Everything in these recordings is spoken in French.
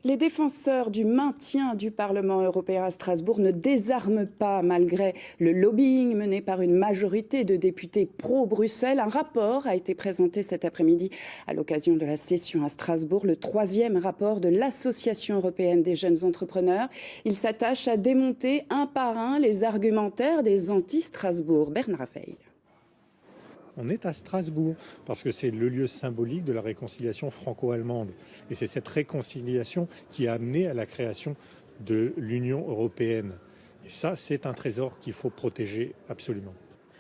Les défenseurs du maintien du Parlement européen à Strasbourg ne désarment pas malgré le lobbying mené par une majorité de députés pro-Bruxelles. Un rapport a été présenté cet après-midi à l'occasion de la session à Strasbourg, le 3e rapport de l'Association européenne des jeunes entrepreneurs. Il s'attache à démonter un par un les argumentaires des anti-Strasbourg. Bernard Veil. On est à Strasbourg parce que c'est le lieu symbolique de la réconciliation franco-allemande. Et c'est cette réconciliation qui a amené à la création de l'Union européenne. Et ça, c'est un trésor qu'il faut protéger absolument.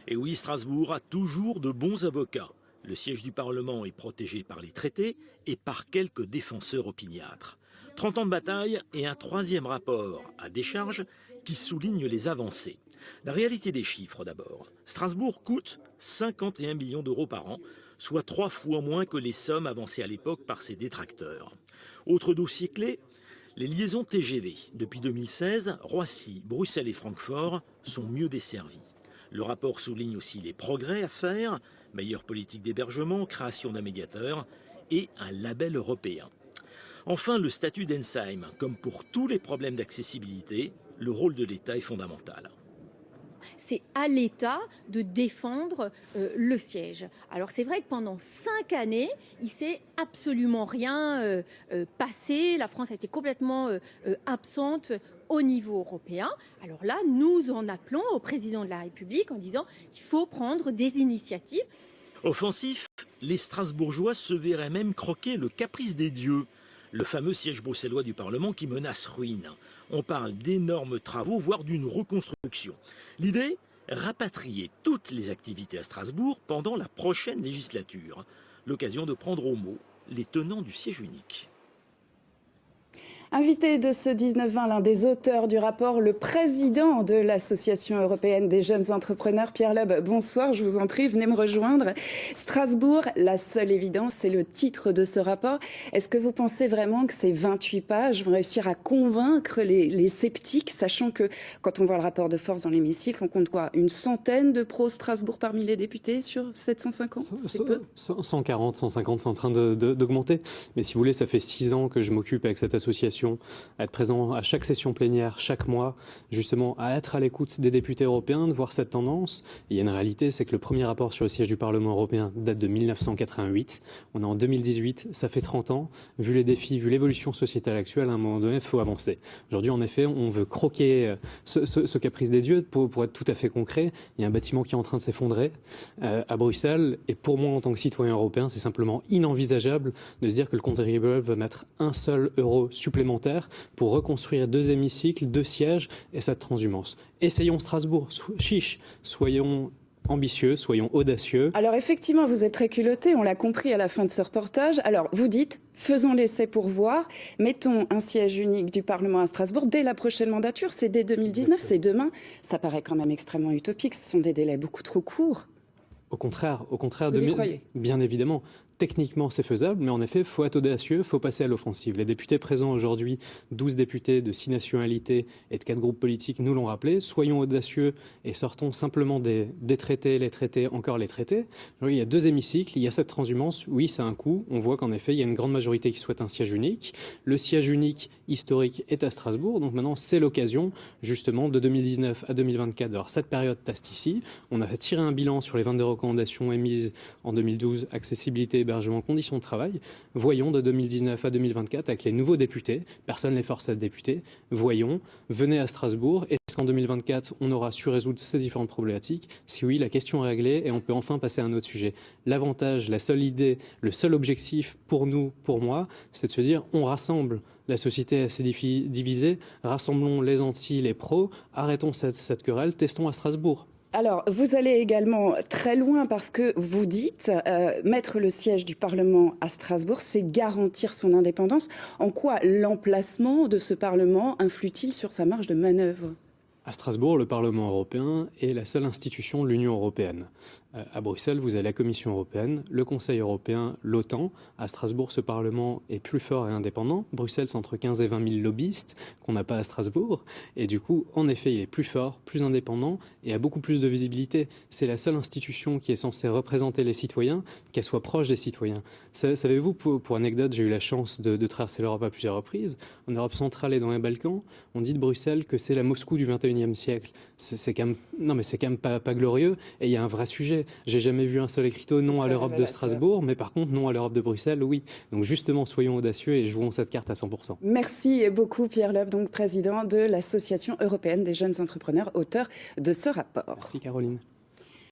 Et oui, Strasbourg a toujours de bons avocats. Le siège du Parlement est protégé par les traités et par quelques défenseurs opiniâtres. 30 ans de bataille et un 3e rapport à décharge qui souligne les avancées. La réalité des chiffres d'abord. Strasbourg coûte 51 millions d'euros par an, soit 3 fois moins que les sommes avancées à l'époque par ses détracteurs. Autre dossier clé, les liaisons TGV. Depuis 2016, Roissy, Bruxelles et Francfort sont mieux desservies. Le rapport souligne aussi les progrès à faire, meilleure politique d'hébergement, création d'un médiateur et un label européen. Enfin, le statut d'Ensheim. Comme pour tous les problèmes d'accessibilité, le rôle de l'État est fondamental. C'est à l'État de défendre le siège. Alors c'est vrai que pendant 5 années, il ne s'est absolument rien passé. La France a été complètement absente au niveau européen. Alors là, nous en appelons au président de la République en disant qu'il faut prendre des initiatives. Offensif, les Strasbourgeois se verraient même croquer le caprice des dieux, le fameux siège bruxellois du Parlement qui menace ruine. On parle d'énormes travaux, voire d'une reconstruction. L'idée, rapatrier toutes les activités à Strasbourg pendant la prochaine législature. L'occasion de prendre au mot les tenants du siège unique. Invité de ce 19-20, l'un des auteurs du rapport, le président de l'Association européenne des jeunes entrepreneurs, Pierre Loeb. Bonsoir, je vous en prie, venez me rejoindre. Strasbourg, la seule évidence, c'est le titre de ce rapport. Est-ce que vous pensez vraiment que ces 28 pages vont réussir à convaincre les sceptiques, sachant que quand on voit le rapport de force dans l'hémicycle, on compte quoi? Une centaine de pro-Strasbourg parmi les députés sur 750? 140, 150, c'est en train d'augmenter. Mais si vous voulez, ça fait 6 ans que je m'occupe avec cette association à être présent à chaque session plénière, chaque mois, justement à être à l'écoute des députés européens, de voir cette tendance. Et il y a une réalité, c'est que le premier rapport sur le siège du Parlement européen date de 1988. On est en 2018, ça fait 30 ans. Vu les défis, vu l'évolution sociétale actuelle, à un moment donné, il faut avancer. Aujourd'hui, en effet, on veut croquer ce caprice des dieux. Pour être tout à fait concret, il y a un bâtiment qui est en train de s'effondrer à Bruxelles. Et pour moi, en tant que citoyen européen, c'est simplement inenvisageable de se dire que le contribuable va mettre un seul euro supplémentaire pour reconstruire 2 hémicycles, 2 sièges et cette transhumance. Essayons Strasbourg, chiche, soyons ambitieux, soyons audacieux. Alors effectivement, vous êtes très culotté, on l'a compris à la fin de ce reportage. Alors vous dites, faisons l'essai pour voir, mettons un siège unique du Parlement à Strasbourg dès la prochaine mandature, c'est dès 2019, c'est demain. Ça paraît quand même extrêmement utopique, ce sont des délais beaucoup trop courts. Au contraire, vous y croyez? Bien évidemment. Techniquement, c'est faisable, mais en effet, il faut être audacieux, il faut passer à l'offensive. Les députés présents aujourd'hui, 12 députés de 6 nationalités et de 4 groupes politiques, nous l'ont rappelé. Soyons audacieux et sortons simplement des traités, les traités, encore les traités. Il y a 2 hémicycles, il y a cette transhumance. Oui, ça a un coût. On voit qu'en effet, il y a une grande majorité qui souhaite un siège unique. Le siège unique historique est à Strasbourg. Donc maintenant, c'est l'occasion, justement, de 2019 à 2024. Alors, cette période taste ici. On a tiré un bilan sur les 22 recommandations émises en 2012, accessibilité, hébergement, conditions de travail. Voyons de 2019 à 2024 avec les nouveaux députés, personne ne les force à être députés, voyons, venez à Strasbourg. Est-ce qu'en 2024, on aura su résoudre ces différentes problématiques? Si oui, la question est réglée et on peut enfin passer à un autre sujet. L'avantage, la seule idée, le seul objectif pour nous, pour moi, c'est de se dire on rassemble. La société est assez divisée, rassemblons les anti, les pros, arrêtons cette querelle, testons à Strasbourg. Alors, vous allez également très loin parce que vous dites mettre le siège du Parlement à Strasbourg, c'est garantir son indépendance. En quoi l'emplacement de ce Parlement influe-t-il sur sa marge de manœuvre ? À Strasbourg, le Parlement européen est la seule institution de l'Union européenne. À Bruxelles, vous avez la Commission européenne, le Conseil européen, l'OTAN. À Strasbourg, ce Parlement est plus fort et indépendant. Bruxelles, c'est entre 15 et 20 000 lobbyistes qu'on n'a pas à Strasbourg. Et du coup, en effet, il est plus fort, plus indépendant et a beaucoup plus de visibilité. C'est la seule institution qui est censée représenter les citoyens, qu'elle soit proche des citoyens. Savez-vous, pour anecdote, j'ai eu la chance de traverser l'Europe à plusieurs reprises. En Europe centrale et dans les Balkans, on dit de Bruxelles que c'est la Moscou du 21e siècle. C'est quand même pas glorieux. Et il y a un vrai sujet. J'ai jamais vu un seul écriteau non à l'Europe de Strasbourg, mais par contre non à l'Europe de Bruxelles, oui. Donc justement, soyons audacieux et jouons cette carte à 100%. Merci beaucoup Pierre Loeb, donc président de l'Association européenne des jeunes entrepreneurs, auteur de ce rapport. Merci Caroline.